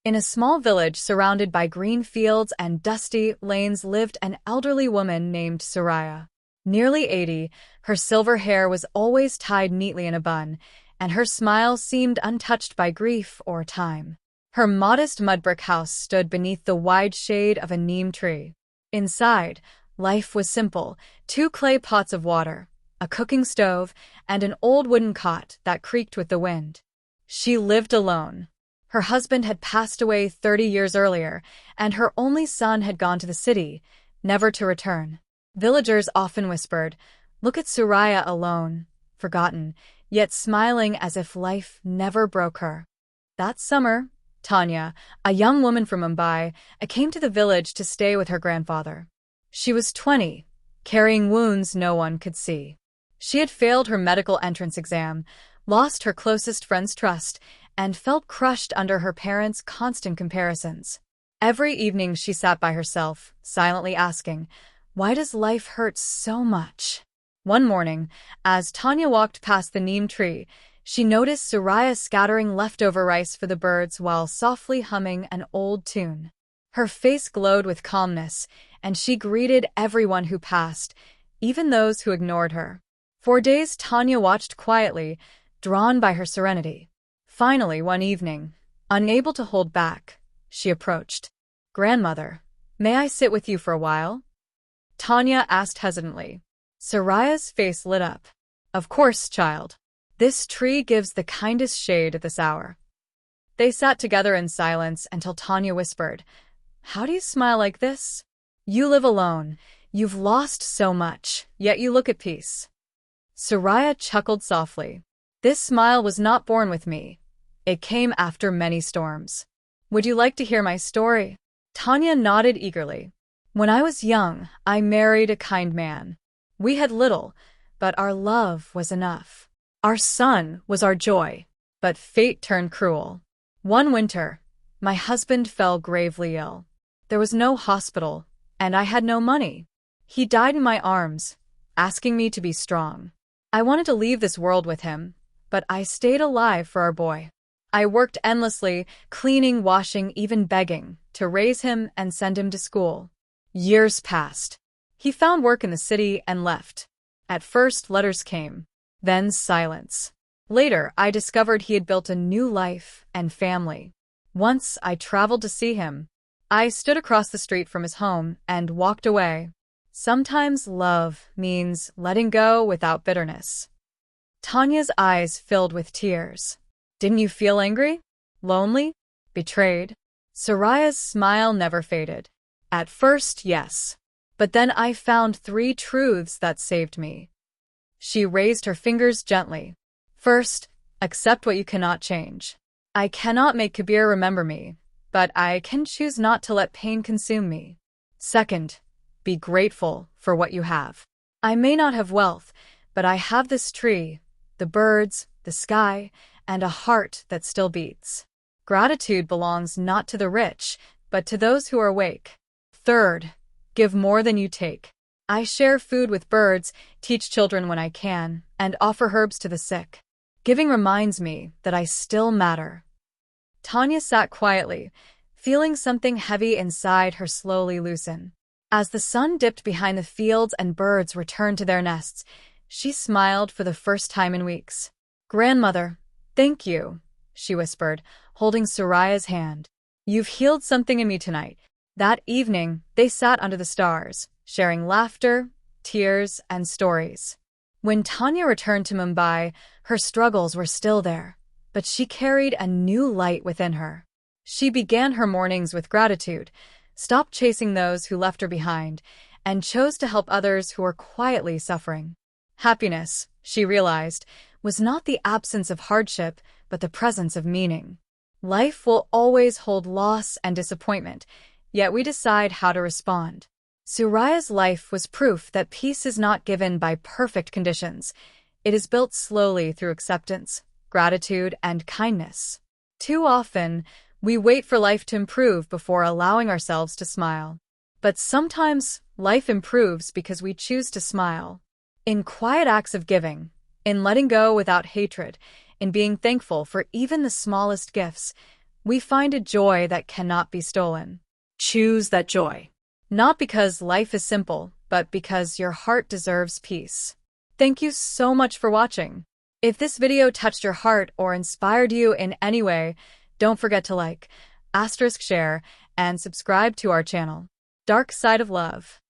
In a small village surrounded by green fields and dusty lanes lived an elderly woman named Soraya. Nearly 80, her silver hair was always tied neatly in a bun, and her smile seemed untouched by grief or time. Her modest mud brick house stood beneath the wide shade of a neem tree. Inside, life was simple: 2 clay pots of water, a cooking stove, and an old wooden cot that creaked with the wind. She lived alone. Her husband had passed away 30 years earlier, and her only son had gone to the city, never to return. Villagers often whispered, "Look at Soraya alone, forgotten, yet smiling as if life never broke her." That summer, Tanya, a young woman from Mumbai, came to the village to stay with her grandfather. She was 20, carrying wounds no one could see. She had failed her medical entrance exam, lost her closest friend's trust, and felt crushed under her parents' constant comparisons. Every evening she sat by herself, silently asking, "Why does life hurt so much?" One morning, as Tanya walked past the neem tree, she noticed Soraya scattering leftover rice for the birds while softly humming an old tune. Her face glowed with calmness, and she greeted everyone who passed, even those who ignored her. For days Tanya watched quietly, drawn by her serenity. Finally, one evening, unable to hold back, she approached. "Grandmother, may I sit with you for a while?" Tanya asked hesitantly. Soraya's face lit up. "Of course, child. This tree gives the kindest shade at this hour." They sat together in silence until Tanya whispered, "How do you smile like this? You live alone. You've lost so much, yet you look at peace." Soraya chuckled softly. "This smile was not born with me. It came after many storms. Would you like to hear my story?" Tanya nodded eagerly. "When I was young, I married a kind man. We had little, but our love was enough. Our son was our joy, but fate turned cruel. One winter, my husband fell gravely ill. There was no hospital, and I had no money. He died in my arms, asking me to be strong. I wanted to leave this world with him, but I stayed alive for our boy. I worked endlessly, cleaning, washing, even begging, to raise him and send him to school. Years passed. He found work in the city and left. At first, letters came, then silence. Later, I discovered he had built a new life and family. Once, I traveled to see him. I stood across the street from his home and walked away. Sometimes love means letting go without bitterness." Tanya's eyes filled with tears. "Didn't you feel angry? Lonely? Betrayed?" Soraya's smile never faded. "At first, yes. But then I found 3 truths that saved me." She raised her fingers gently. "First, accept what you cannot change. I cannot make Kabir remember me, but I can choose not to let pain consume me. Second, be grateful for what you have. I may not have wealth, but I have this tree, the birds, the sky, and a heart that still beats. Gratitude belongs not to the rich, but to those who are awake. Third, give more than you take. I share food with birds, teach children when I can, and offer herbs to the sick. Giving reminds me that I still matter." Tanya sat quietly, feeling something heavy inside her slowly loosen. As the sun dipped behind the fields and birds returned to their nests, she smiled for the first time in weeks. "Grandmother, thank you," she whispered, holding Soraya's hand. "You've healed something in me tonight." That evening, they sat under the stars, sharing laughter, tears, and stories. When Tanya returned to Mumbai, her struggles were still there, but she carried a new light within her. She began her mornings with gratitude, stopped chasing those who left her behind, and chose to help others who were quietly suffering. Happiness, she realized, was not the absence of hardship, but the presence of meaning. Life will always hold loss and disappointment, yet we decide how to respond. Soraya's life was proof that peace is not given by perfect conditions. It is built slowly through acceptance, gratitude, and kindness. Too often, we wait for life to improve before allowing ourselves to smile. But sometimes, life improves because we choose to smile. In quiet acts of giving, in letting go without hatred, in being thankful for even the smallest gifts, We find a joy that cannot be stolen. Choose that joy. Not because life is simple, but because your heart deserves peace. Thank you so much for watching. If this video touched your heart or inspired you in any way, don't forget to like, *share, and subscribe to our channel. Dark Side of Love.